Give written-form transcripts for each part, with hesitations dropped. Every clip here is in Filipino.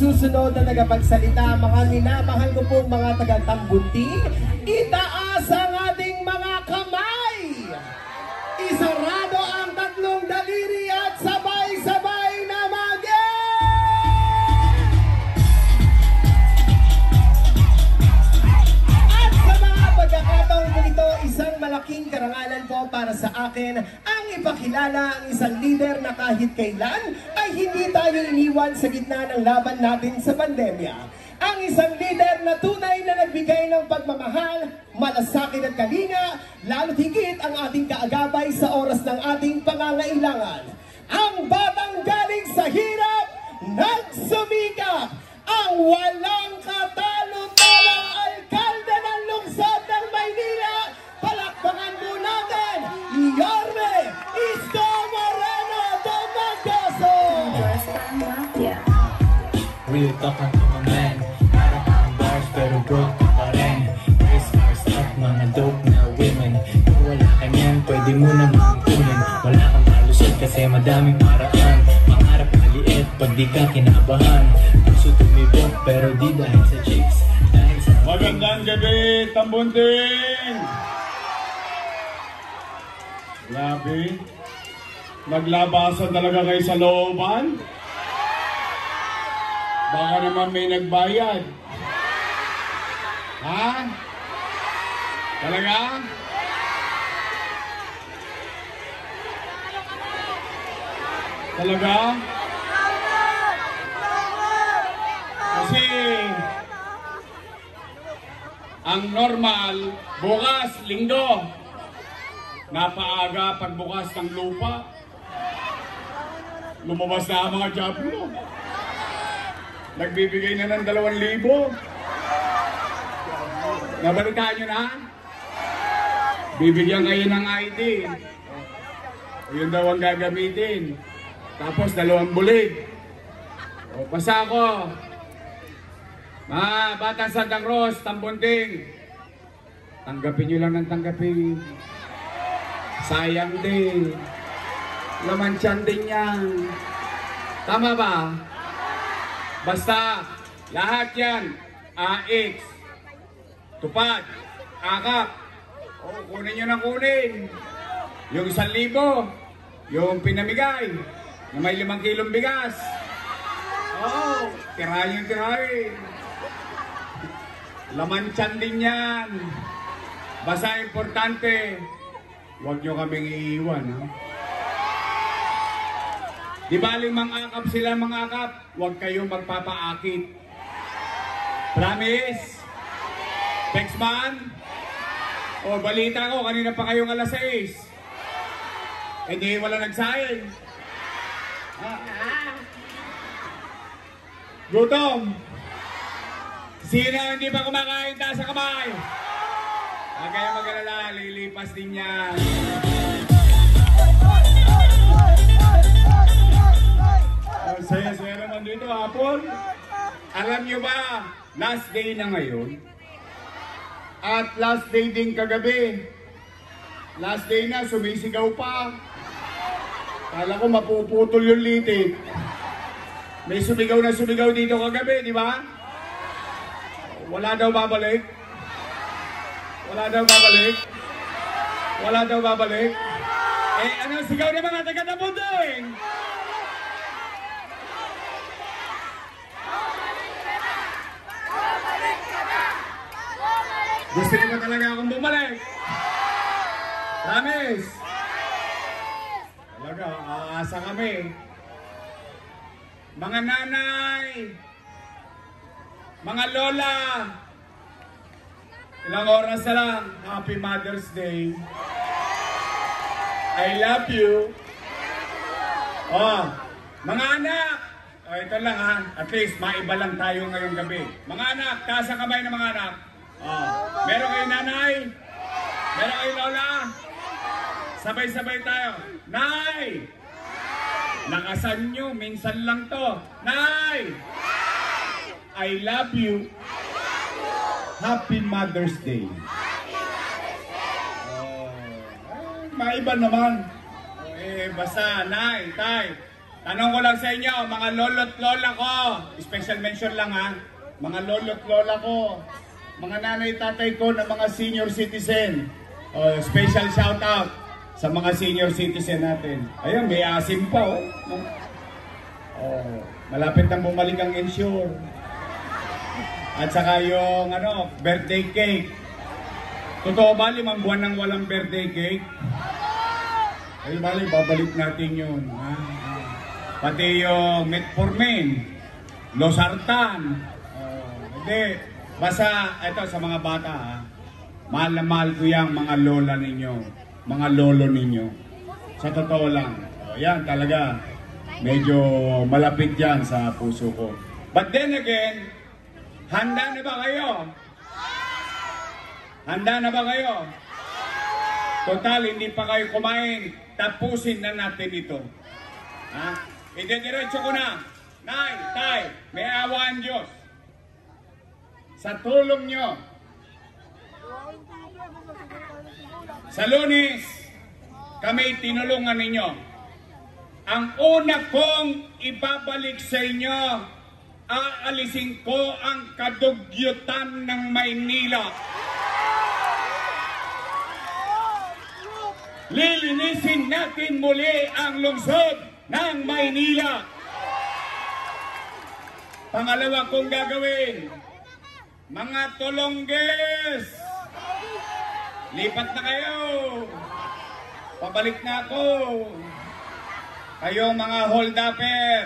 susunod na nagapagsalita, mga minamahal ko pong mga taga-Tambunting, itaas ang ating mga kamay! Isarado ang tatlong daliri at sabay-sabay na At sa mga pagkakataong ganito, isang malaking karangalan po para sa akin ang ipakilala ang isang leader na kahit kailan ay hindi tayo iniwan sa gitna ng laban natin sa pandemya. Ang isang leader na tunay na nagbigay ng pagmamahal, malasakit at kalinga, lalo't higit ang ating kaagabay sa oras ng ating pangangailangan. Ang batang galing sa hirap, nagsumikap, ang walang katalo-talang alkalde ng lungsod ng Maynila. Palakpakan po natin, Yorme Isko Moreno Domagoso! Real talk ang mga man, harap ang bars pero broke pa rin. Race cars at mga dope na women. Kung wala ka niyan, pwede mo namang kunin. Wala kang malusot kasi madaming paraan. Pangarap maliit pag di ka kinabahan. Puso tumibok pero di dahil sa chicks. Dahil sa magandang gabi, Tambunting! Grabe, naglabasan talaga kayo sa looban? Baka naman may nagbayad. Ha? Talaga? Talaga? Kasi ang normal, bukas, linggo, napaaga pagbukas ng lupa. Lumabas na ang mga Diablo. Nagbibigay na ng 2,000. Nabalitaan nyo na? Bibigyan kayo ng ID. Yun daw ang gagamitin. Tapos 2 bulig. O, pasa ko. Mga batang Santa Cruz, Tambunting. Tanggapin nyo lang ng tanggapin. Sayang din. Laman tiyan din yan. Tama ba? Basta, lahat yan, AX, tupad, akap, o kunin nyo ng kunin. Yung 1,000, yung pinamigay, na may 5 kilong bigas. Oo, tirahin yung tirahin. Laman tiyan din yan. Basta importante, huwag nyo kaming iiwan, ha? Di baling mang-akap sila mang-akap, huwag kayong magpapaakit. Promise? Textman? O balita ko, kanina pa kayong alas 6. Eh di wala nagsayin. Gutom. Sino hindi pa kumakain, taas sa kamay? Huwag kayong mag-alala, lilipas din yan. Saya-saya naman dito, hapon. Alam nyo ba, last day na ngayon. At last day din kagabi. Last day na, sumisigaw pa. Kala ko mapuputol yung litik. May sumigaw na sumigaw dito kagabi, di ba? Wala daw babalik. Wala daw babalik. Wala daw babalik. Eh, ano sigaw ng mga taga-Tambunting? Gusto niyo ba talaga akong bumalik? Promise? Talaga, aasa kami. Mga nanay, mga lola, ilang oras na lang, Happy Mother's Day. I love you. Oh, mga anak, oh, ito lang ha, at least maiba lang tayo ngayong gabi. Mga anak, taas ang kamay ng mga anak. Oh, meron kayo nanay? Meron kayo lola? Sabay-sabay tayo. Nay! Nakasan nyo, minsan lang to. Nay! I love you. Happy Mother's Day. Maiba naman. Eh, basta, nay, tay, Tanong ko lang sa inyo, mga lolo't lola ko, special mention lang ha, mga lolo't lola ko, mga nanay tatay ko na mga senior citizen, special shout out sa mga senior citizen natin. Ayun, may asim pa oh. Malapit na bumalik ang insure. At saka yung birthday cake. Totoo ba 5 buwan nang walang birthday cake? Ay bali, babalik natin yun. Pati yung metformin, losartan. Hindi. Basta, ito sa mga bata ha. Mahal na mahal ko yung mga lola ninyo. Mga lolo ninyo. Sa totoo lang. Yan talaga. Medyo malapit yan sa puso ko. But then again, handa na ba kayo? Handa na ba kayo? Total, hindi pa kayo kumain. Tapusin na natin ito. Ha? Idediretso ko na. Nay, tay, may awa ang Diyos. Sa tulong nyo. Sa Lunes, kami tinulungan ninyo. Ang una kong ibabalik sa inyo, aalisin ko ang kadugyutan ng Maynila. Lilinisin natin muli ang lungsod ng Maynila. Pangalawa kong gagawin, mga Tolongges, lipat na kayo. Pabalik na ako. Kayong mga hold-upper,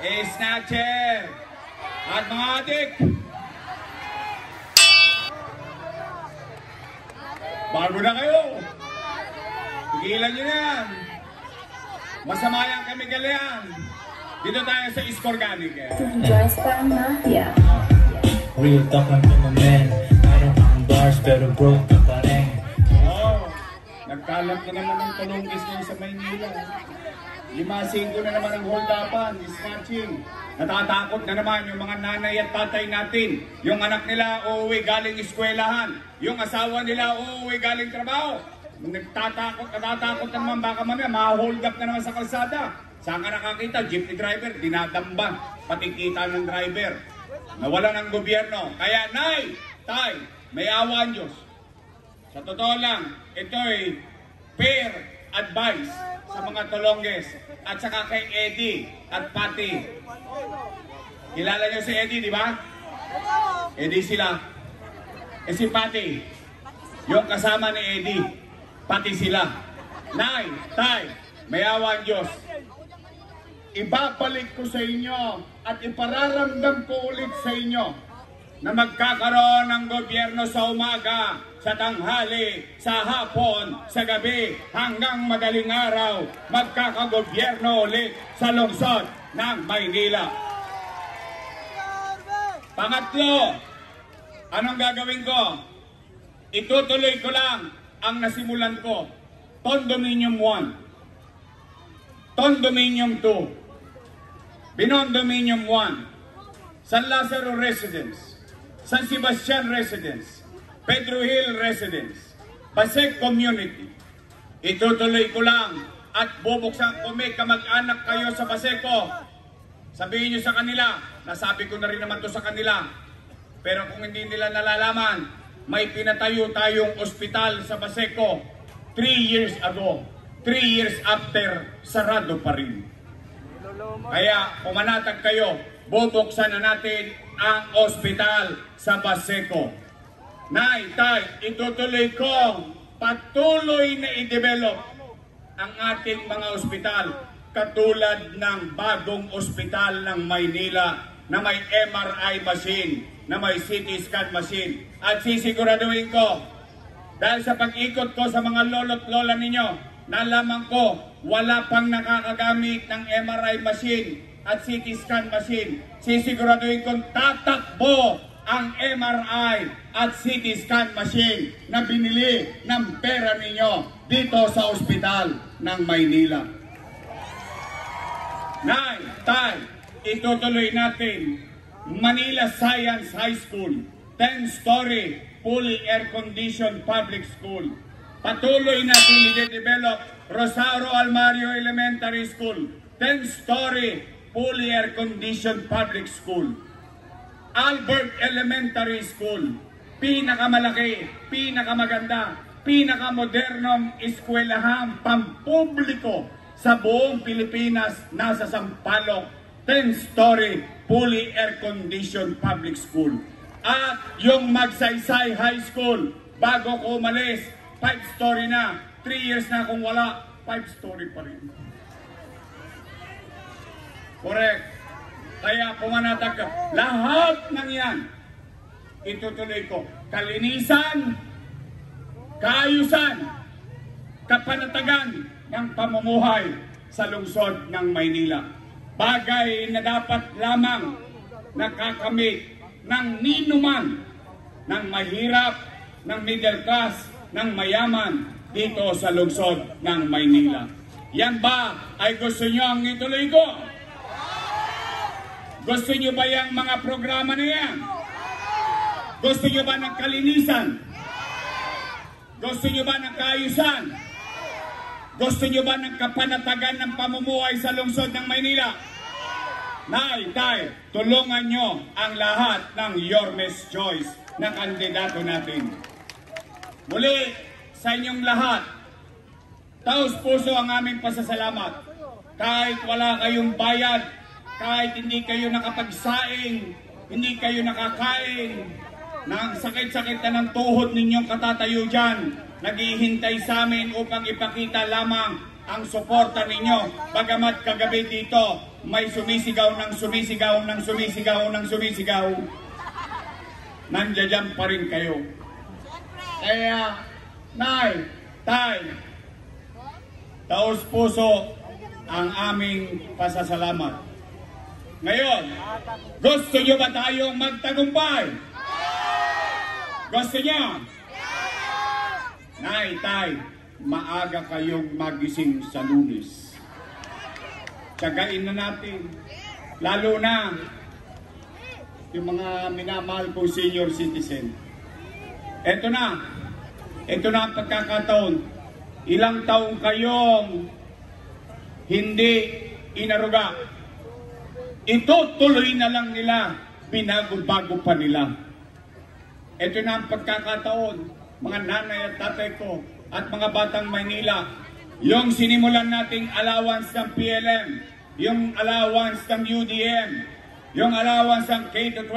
snatcher, at mga adik. Bago na kayo. Tigilan nyo na yan. Masama yan kami galian. Dito tayo sa Iscorganic. Joyce Mafia. Real talk lang naman men. Meron kang bars pero broke ka pa rin. Nagkalat na naman ang Tolongges ngayon sa Maynila. 5-5 na naman ang hold-upan, snatching. Natatakot na naman yung mga nanay at tatay natin. Yung anak nila uuwi galing eskwelahan. Yung asawa nila uuwi galing trabaho. Natatakot na naman baka mamaya ma-hold up na naman sa kalsada. Saan ka nakakita? Jeepney driver, dinadamba. Pati kita ng driver. Nawala ng gobyerno. Kaya nay, tay, may awa ang Diyos. Sa totoo lang, ito'y fair advice sa mga Tolongges at saka kay Eddie at Patty. Kilala niyo si Eddie, di ba? Eddie sila. Si Patty, yung kasama ni Eddie, Patty sila. Nay, tay, may awa ang Diyos. Ibabalik ko sa inyo at ipararamdam ko ulit sa inyo na magkakaroon ng gobyerno sa umaga, sa tanghali, sa hapon, sa gabi, hanggang madaling araw, magkakagobyerno ulit sa lungsod ng Maynila. Pangatlo, anong gagawin ko? Itutuloy ko lang ang nasimulan ko. Condominium 1, Condominium 2, Binondominium 1, San Lazaro Residence, San Sebastian Residence, Pedro Hill Residence, Pasig Community. Itutuloy ko lang at bubuksan ko. May kamag-anak kayo sa Paseco. Sabihin nyo sa kanila, nasabi ko na rin naman to sa kanila. Pero kung hindi nila nalalaman, may pinatayo tayong ospital sa Paseco 3 years ago. 3 years after, sarado pa rin. Kaya pumanatag kayo, bubuksan na natin ang ospital sa Paseco. Nay, tay, itutuloy ko patuloy na i-develop ang ating mga ospital katulad ng bagong ospital ng Maynila na may MRI machine, na may CT scan machine. At sisiguraduhin ko, dahil sa pag-ikot ko sa mga lolo't lola ninyo, nalaman ko wala pang nakakagamit ng MRI machine at CT scan machine. Sisiguraduhin kong tatakbo ang MRI at CT scan machine na binili ng pera ninyo dito sa ospital ng Maynila. Nay, tay, itutuloy natin Manila Science High School, 10-story, fully air-conditioned public school. Patuloy natin i-develop Rosario Almario Elementary School, 10-story, fully air-conditioned public school. Albert Elementary School, pinakamalaki, pinakamaganda, pinakamodernong eskwelahan pampubliko sa buong Pilipinas, nasa Sampaloc, 10-story, fully air-conditioned public school. At yung Magsaysay High School, bago ko umalis, 5-story na, 3 years na kung wala, 5-story pa rin. Correct. Kaya pumanatag ka. Lahat ng yan, itutuloy ko. Kalinisan, kaayusan, kapanatagan ng pamumuhay sa lungsod ng Maynila. Bagay na dapat lamang nakakamit ng ninuman, ng mahirap, ng middle class, ng mayaman dito sa lungsod ng Maynila. Yan ba ay gusto nyo ang ituloy ko? Gusto nyo ba yung mga programa na yan? Gusto nyo ba ng kalinisan? Gusto nyo ba ng kaayusan? Gusto nyo ba ng kapanatagan ng pamumuhay sa lungsod ng Maynila? Nay, tay, tulungan nyo ang lahat ng Yormes Choice na kandidato natin. Muli, sa inyong lahat, taos puso ang aming pasasalamat. Kahit wala kayong bayad, kahit hindi kayo nakapagsaing, hindi kayo nakakain, nang sakit-sakit na ng tuhod ninyong katatayo dyan, naghihintay sa amin upang ipakita lamang ang suporta ninyo. Bagamat kagabi dito, may sumisigaw ng sumisigaw ng sumisigaw ng sumisigaw, nandiyan pa rin kayo. Kaya, nay, tay, taos puso ang aming pasasalamat. Ngayon, gusto nyo ba tayong magtagumpay? Gusto nyo? Nay, tay, maaga kayong magising sa Lunes. Tsagain na natin. Lalo na yung mga minamahal kong senior citizen. Ito na ang pagkakataon. Ilang taong kayong hindi inaruga. Itutuloy na lang nila, binago-bago pa nila. Ito na ang pagkakataon, mga nanay at tatay ko at mga batang Maynila, yung sinimulan nating allowance ng PLM, yung allowance ng UDM, yung allowance ng K-12,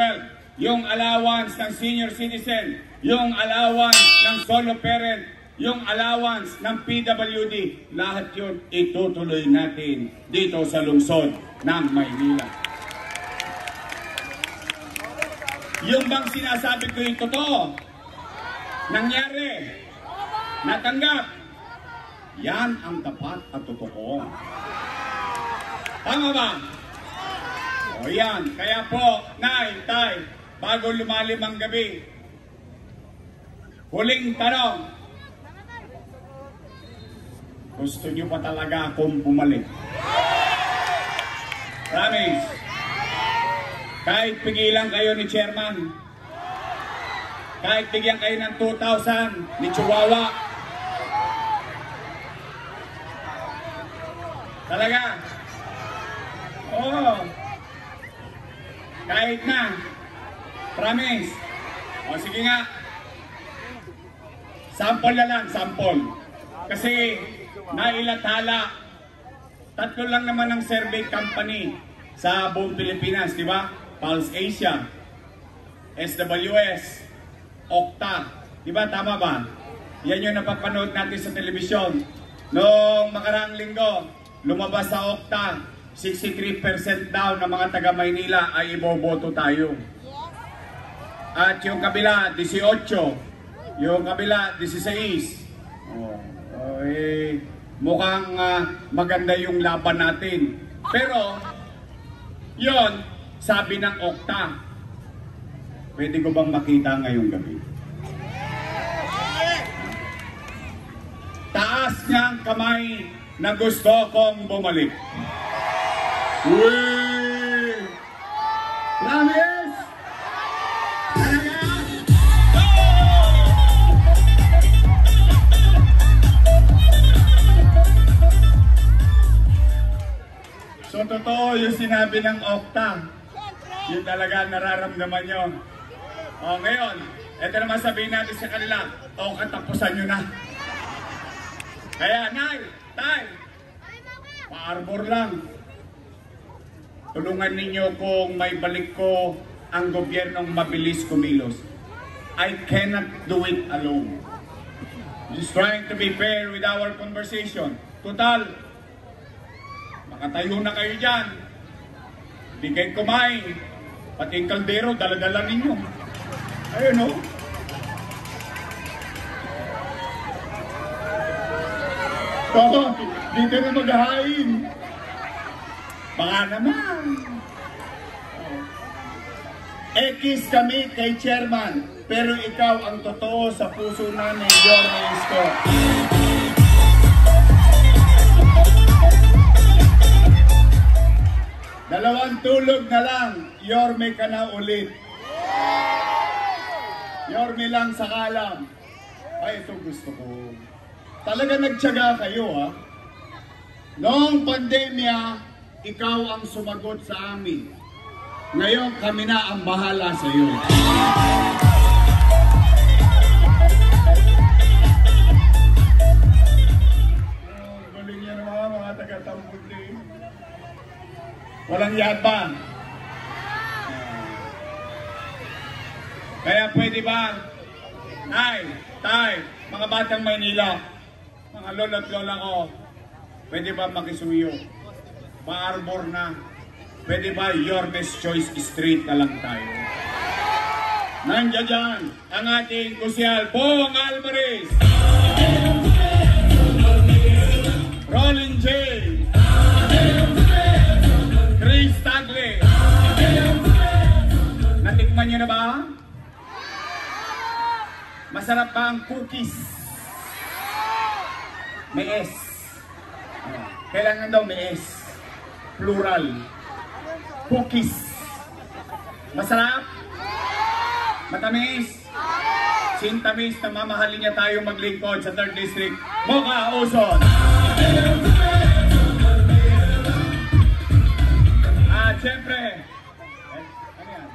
yung allowance ng senior citizen, yung allowance ng solo parent, yung allowance ng PWD, lahat yun itutuloy natin dito sa lungsod ng Maynila. Yung bang sinasabi ko yung totoo, nangyari, natanggap, yan ang tapat at totoo. Tama ba? O yan, kaya po, nay, tay, bago lumalim ang gabi, huling tanong, gusto nyo pa talaga akong bumalik? Promise. Kahit pigilan kayo ni Chairman, kahit bigyan kayo ng 2,000 ni Chihuahua, talaga, oo, kahit na, promise. O sige nga, sample na lang, sample. Kasi nailathala, 3 lang naman ang survey company sa buong Pilipinas, di ba? Pulse Asia, SWS, Okta, di ba? Tama ba? Yan yung napapanood natin sa telebisyon. Noong makaraang linggo, lumabas sa Okta, 63% daw ng mga taga Maynila ay iboboto tayo. At yung kabila, 18. Yung kabila, 16. Mukhang maganda yung laban natin. Pero, yon sabi ng Okta, pwede ko bang makita ngayong gabi? Taas niya ang kamay na gusto kong bumalik. Uy! Promise! Talaga? totoo yung sinabi ng Okta. Yun talaga nararamdaman nyo. O ngayon, ito naman sabihin natin sa kanila, o katapusan nyo na. Kaya, Nay, Tay, pa-arbor lang. Tulungan ninyo kung may balik ko ang gobyernong mabilis kumilos. I cannot do it alone. Just trying to be fair with our conversation. Total, makatayo na kayo dyan. Hindi kayo kumain. Pati yung kaldero, daladala ninyo. Ayun o. Oo, dito na maghahain. Baka naman. Ekis kami kay Chairman, pero ikaw ang totoo sa puso namin, Yorme Isko. Dalawang tulog na lang, Yorme ka na ulit. Yorme lang sa kalam. Ay, ito gusto ko. Talaga nagtiyaga kayo, ha? Noong pandemya, ikaw ang sumagot sa amin. Ngayon, kami na ang bahala sa iyo. Galing niya naman mga taga-Tambuti. Walang yabang. Kaya pwede ba, Nay, Tay, mga batang Maynila, mga lolo at lola ko, pwede ba makisuyo? Pa-arbor na. Pwede ba Yorme's Choice Street na lang tayo? Nandiyan dyan ang ating kusyal, Bong Alvarez, Rollin J, Chris Tagle. Natikman nyo na ba? Masarap ba ang cookies? May S. Kailangan daw may S. Plural. Cookies. Masarap? Matamis? Sintamis na mamahalin niya tayo maglingkod sa 3rd District. Mocha Ozon. Siyempre. Ano yan?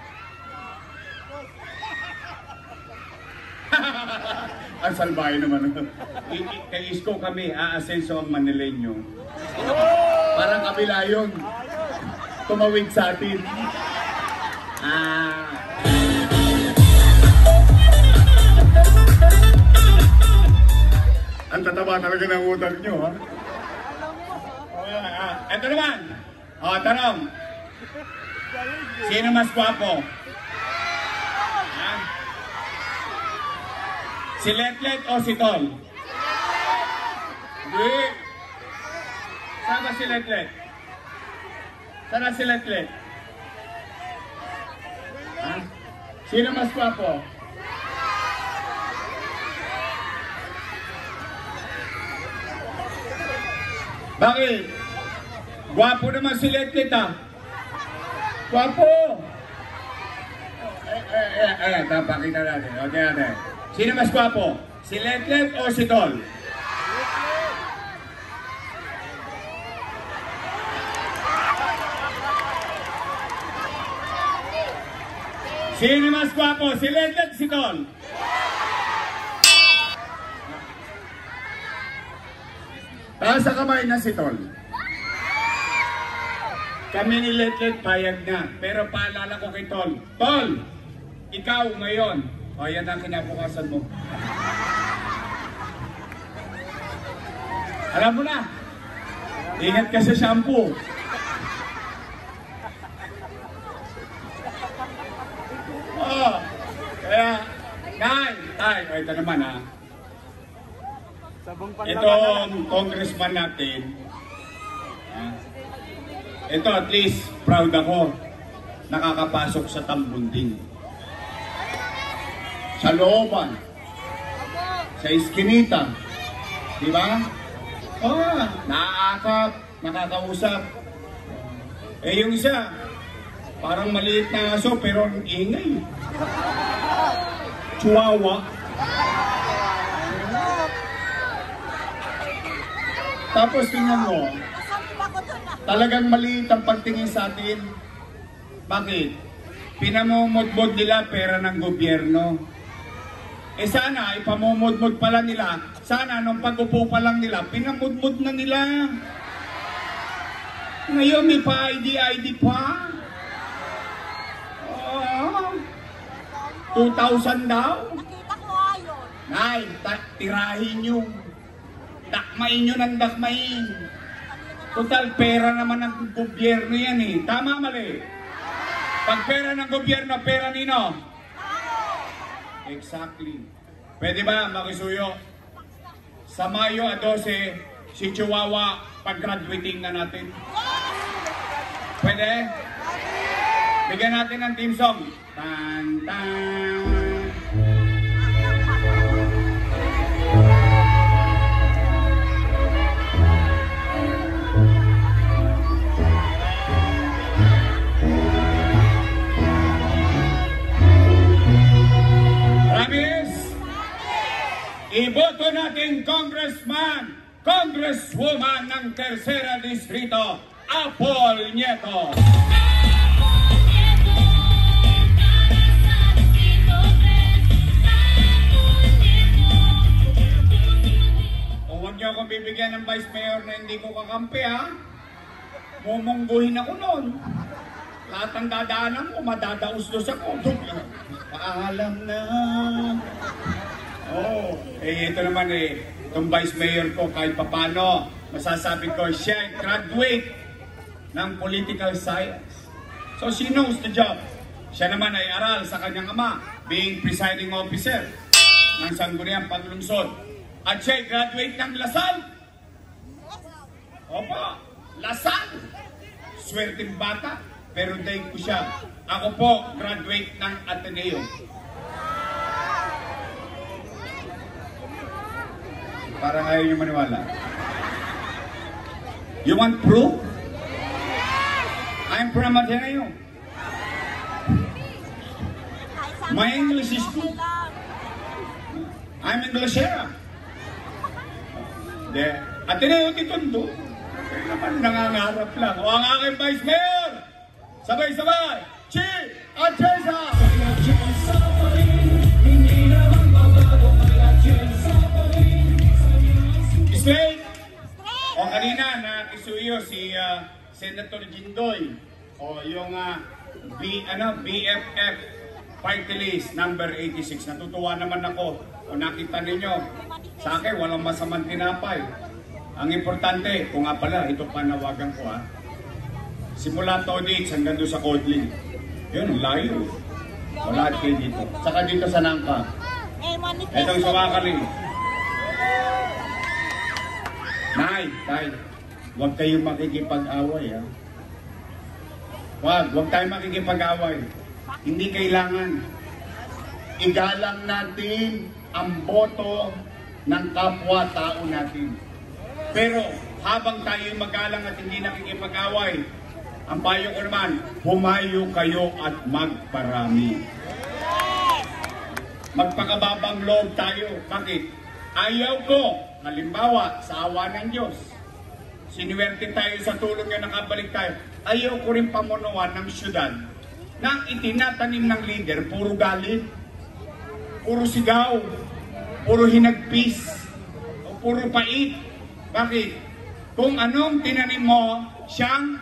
Ang salbahe naman. Kay Isko kami, aasenso ang Manileño. Parang kabila yun. Tumawid sa atin. Ang tataba talaga ng utang nyo, ha? Ito naman. Tanong. Sino mas gwapo? Si Letlet o si Tol? Hindi. Saan ba si Letlet? Sana si Letlet. Sino mas gwapo? Bakit? Gwapo naman si Letlet, ha? Gwapo! Tapakita natin. Okay, natin. Sino mas gwapo? Si Letlet o si Tol? Sino mas gwapo? Si Letlet, si Tol? Taas sa kamay na si Tol. Kami ni Letlet payag na. Pero paalala ko kay Tol. Tol, ikaw ngayon. O yan ang kinabukasan mo. Alam mo na. Ingat ka sa shampoo. Kaya, Tay, ito naman, ha. Itong congressman natin, ito at least proud ako, nakakapasok sa Tambunding. Sa looban, sa iskinita, di ba? Naaakap, nakakausap. Yung isa, parang maliit na aso pero ingay. Chihuahua. Tapos tingnan mo, Talagang maliit ang pagtingin sa atin. Bakit? Pinamumudmud nila pera ng gobyerno. Sana, ipamumudmud pala nila. Sana, nung pag-upo pa lang nila, pinamudmud na nila. Ngayon, may pa-ID pa. 2,000 daw. Nay, tirahin nyo. Dakmain nyo ng dakmain. Total, pera naman ng gobyerno yan eh. Tama, mali? Pag pera ng gobyerno, pera nino? Exactly. Pwede ba, makisuyo? Sa Mayo 12, si Chihuahua, pag-graduating na natin. Pwede? Bigyan natin ng team song. Tan, tan. Iboto natin congressman, congresswoman ng Tercera Distrito, Apol Nieto. O huwag niyo akong bibigyan ng vice mayor na hindi ko kakampi ha. Mumungguhin ako noon. Lahat ng dadaanan ko, madadaos-dos ako. Paalam na. Ito naman itong vice mayor ko kahit papano, masasabi ko siya graduate ng political science. So she knows the job. Siya naman ay aral sa kanyang ama, being presiding officer ng Sangguniang Paglungsod. At siya ay graduate ng Lasal. Opo, Lasal. Swerteng bata, pero dahil ko siya. Ako po, graduate ng Ateneo. Parang ayaw nyo maniwala. You want proof? I'm from Ateneo. My English is good. I'm Englishera. Ateneo Titondo. Kaya naman nangangarap lang. O ang aking vice mayor! Sabay-sabay! Chi! At Chesa! Straight! O kanina nakisuyo si Senator Jindoy o yung BFF party list number 86. Natutuwa naman ako o nakita ninyo sa akin walang masamang tinapay. Ang importante, kung nga pala, ito panawagan ko simula Todits hanggang doon sa Kodling. Yun, layo. O lahat kayo dito. Saka dito sa Nangka. Itong Sawakali. Nay, huwag kayong makikipag-away Huwag tayong makikipag-away. Hindi kailangan. Igalang natin ang boto ng kapwa-tao natin. Pero habang tayo'y magalang at hindi nakikipag-away, ang payo ko naman, humayo kayo at magparami. Magpakababang loob tayo. Bakit? Ayaw ko, halimbawa, sa awa ng Diyos, sinuwerte tayo sa tulong niya, nakabalik tayo. Ayaw ko rin pamunuan ng syudad na ang itinatanim ng leader, puro galit, puro sigaw, puro hinagpis, o puro pait. Bakit? Kung anong tinanim mo, siyang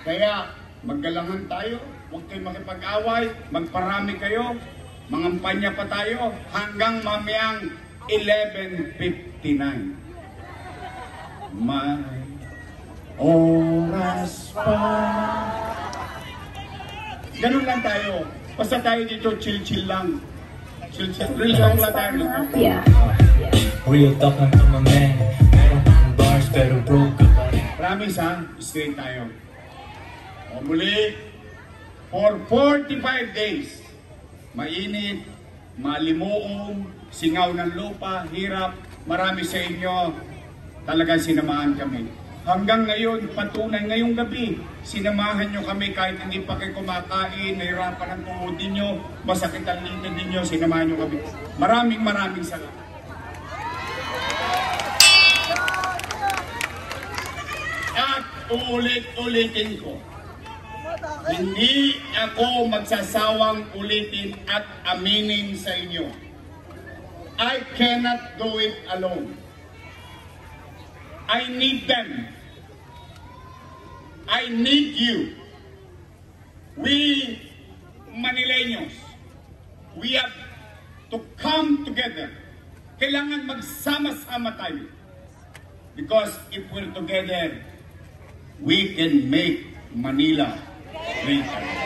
kaya maggalangan tayo, huwag kayong makipag-away, magparami kayo, mangampanya pa tayo hanggang mamayang 11:59. May oras pa. Ganun lang tayo. Basta tayo dito, chill-chill lang. Chill-chill. Real lang tayo. Real talk lang to my man. Meron pang bars pero broke ka pa rin. Promise straight tayo. O muli, for 45 days, mainit, malimuong, singaw ng lupa, hirap, marami sa inyo talagang sinamahan kami. Hanggang ngayon, patunay ngayong gabi, sinamahan nyo kami kahit hindi pa kayo kumakain, nahirapan ang tuhod ninyo, masakit ang lingkod ninyo, sinamahan nyo kami. Maraming salamat. At uulit-ulitin ko. Hindi ako magsasawang ulitin at aminin sa inyo. I cannot do it alone. I need them. I need you. We Manileños, we have to come together. Kailangan magsama-sama tayo. Because if we're together, we can make Manila great again.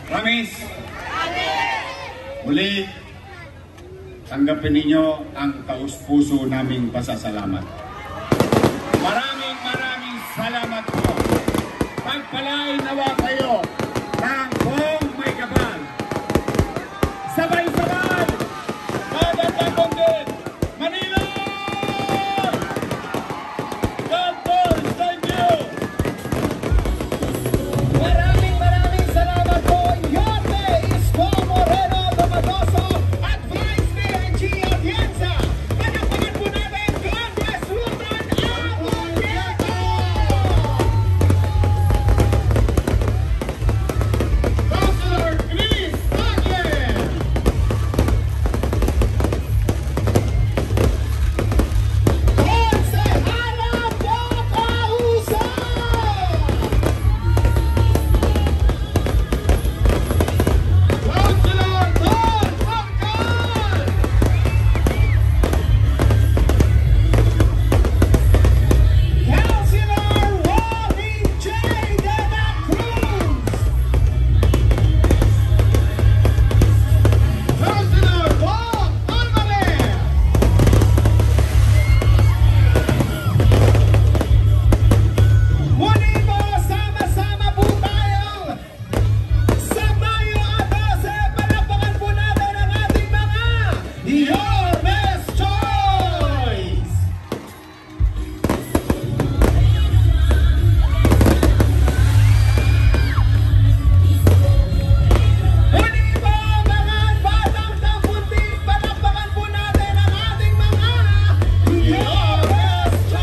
Promise? Muli, tanggapin ninyo ang taus-puso naming pasasalamat. Maraming salamat po. Pagpalain nawa kayo ng buong may kapal. Sabay-sabay! Magandang bundin! Manila! God bless! Thank you! Maraming salamat po, Yorme Isko Moreno Domagoso at Vice Mayor G. Atienza. Palakpakan po natin, Congresswoman Abogado! Councilor Chris Tagle! Konsehala Bocausa! Councilor Don Marcal! Councilor Robin J. De La Cruz! Councilor Bob Alvarez! Muli po, sama-sama po tayong sa Mayo 12, palakpakan po natin ang ating mga Your Best Choice! Muli po, mga batang tampuntik, palakpakan po natin ang ating mga Your Best Choice!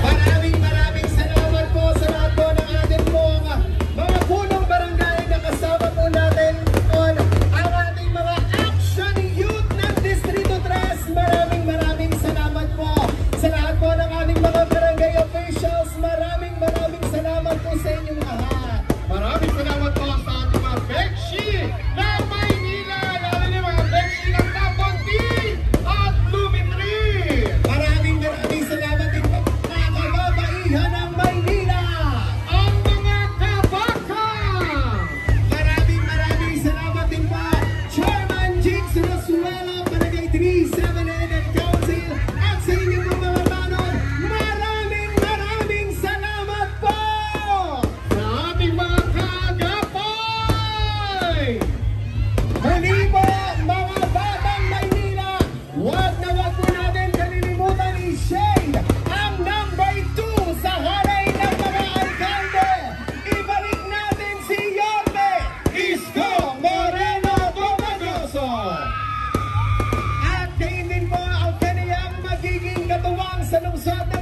Maraming salamat po sa lahat po ng ating pong mga punong barangay na kasama po natin on ang ating mga action youth ng Distrito 3. Maraming salamat po sa lahat po ng ating mga barangay officials. Maraming salamat po sa inyong lahat. Maraming salamat po sa ating mga Bekshi ng Maynila, lalo na mga Bekshi ng Naponti at Lumitri. Maraming salamat din po mga kababaihan ng Maynila. Ang mga kabaka! Maraming salamat din po Chairman Jigs Rasuela, Barangay 378 at Council at sa inyong mga tanong. Maraming salamat po Sa ating mga kaagapay! muli po mga batang Maynila. Wag po natin kalilimutan i-shade ang number 2 sa halay ng mga alkalde. Ibalik natin si Yorme Isko Moreno Domagoso. At kainin po ang kaniyang magiging katuwang sa lungsod ng